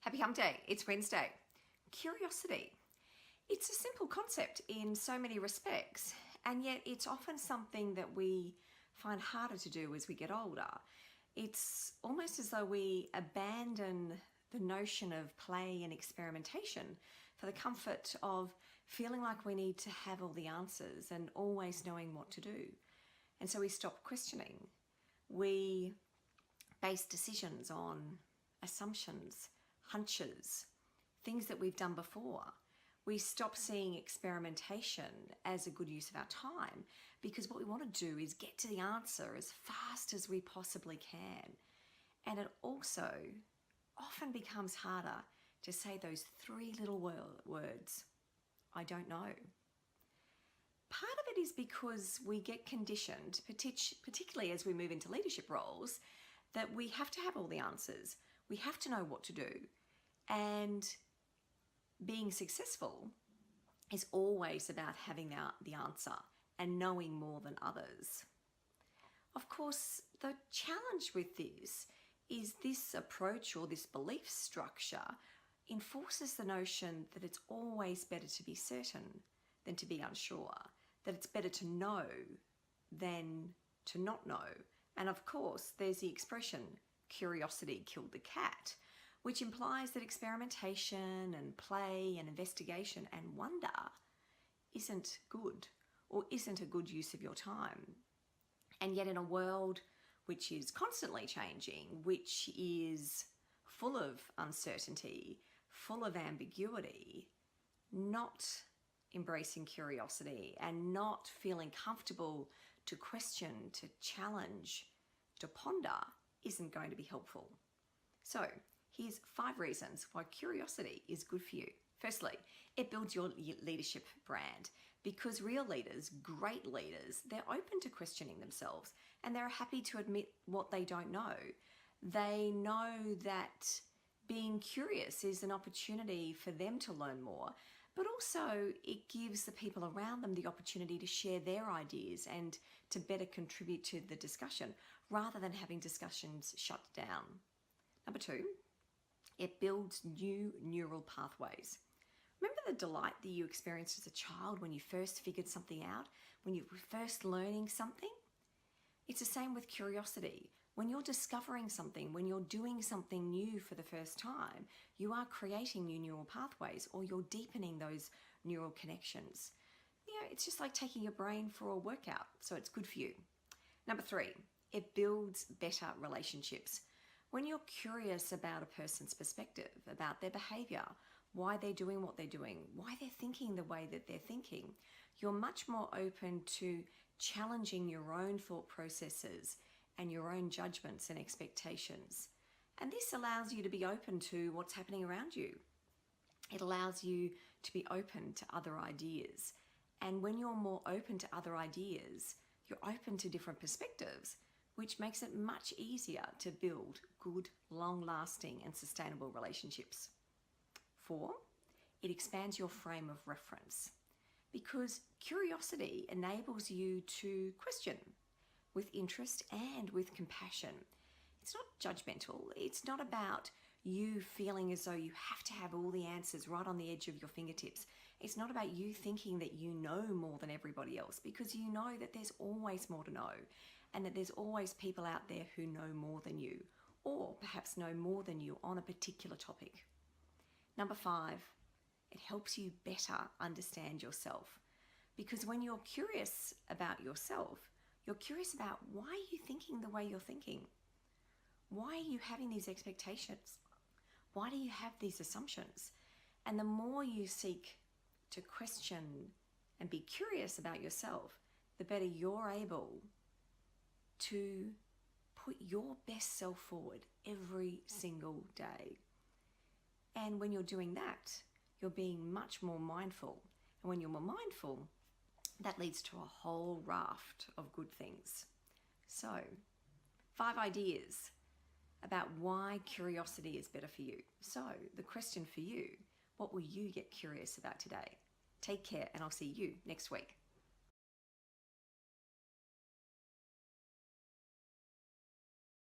Happy Hump Day, it's Wednesday. Curiosity. It's a simple concept in so many respects, and yet it's often something that we find harder to do as we get older. It's almost as though we abandon the notion of play and experimentation for the comfort of feeling like we need to have all the answers and always knowing what to do. And so we stop questioning. We base decisions on assumptions, hunches, things that we've done before. We stop seeing experimentation as a good use of our time because what we want to do is get to the answer as fast as we possibly can. And it also often becomes harder to say those three little words, I don't know. Part of it is because we get conditioned, particularly as we move into leadership roles, that we have to have all the answers. We have to know what to do. And being successful is always about having the answer and knowing more than others. Of course, the challenge with this is this approach or this belief structure enforces the notion that it's always better to be certain than to be unsure, that it's better to know than to not know. And of course, there's the expression, curiosity killed the cat, which implies that experimentation and play and investigation and wonder isn't good or isn't a good use of your time. And yet in a world which is constantly changing, which is full of uncertainty, full of ambiguity, not embracing curiosity and not feeling comfortable to question, to challenge, to ponder isn't going to be helpful. So here's 5 reasons why curiosity is good for you. Firstly, it builds your leadership brand because real leaders, great leaders, they're open to questioning themselves and they're happy to admit what they don't know. They know that being curious is an opportunity for them to learn more, but also it gives the people around them the opportunity to share their ideas and to better contribute to the discussion rather than having discussions shut down. Number 2, it builds new neural pathways. Remember the delight that you experienced as a child when you first figured something out, when you were first learning something? It's the same with curiosity. When you're discovering something, when you're doing something new for the first time, you are creating new neural pathways or you're deepening those neural connections. You know, it's just like taking your brain for a workout, so it's good for you. Number 3, it builds better relationships. When you're curious about a person's perspective, about their behavior, why they're doing what they're doing, why they're thinking the way that they're thinking, you're much more open to challenging your own thought processes and your own judgments and expectations. And this allows you to be open to what's happening around you. It allows you to be open to other ideas. And when you're more open to other ideas, you're open to different perspectives, which makes it much easier to build good, long-lasting and sustainable relationships. 4, it expands your frame of reference because curiosity enables you to question with interest and with compassion. It's not judgmental. It's not about you feeling as though you have to have all the answers right on the edge of your fingertips. It's not about you thinking that you know more than everybody else because you know that there's always more to know and that there's always people out there who know more than you or perhaps know more than you on a particular topic. Number 5, it helps you better understand yourself because when you're curious about yourself, you're curious about why are you thinking the way you're thinking? Why are you having these expectations? Why do you have these assumptions? And the more you seek to question and be curious about yourself, the better you're able to put your best self forward every single day. And when you're doing that, you're being much more mindful. And when you're more mindful, that leads to a whole raft of good things. So, 5 ideas about why curiosity is better for you. So, the question for you, what will you get curious about today? Take care and I'll see you next week.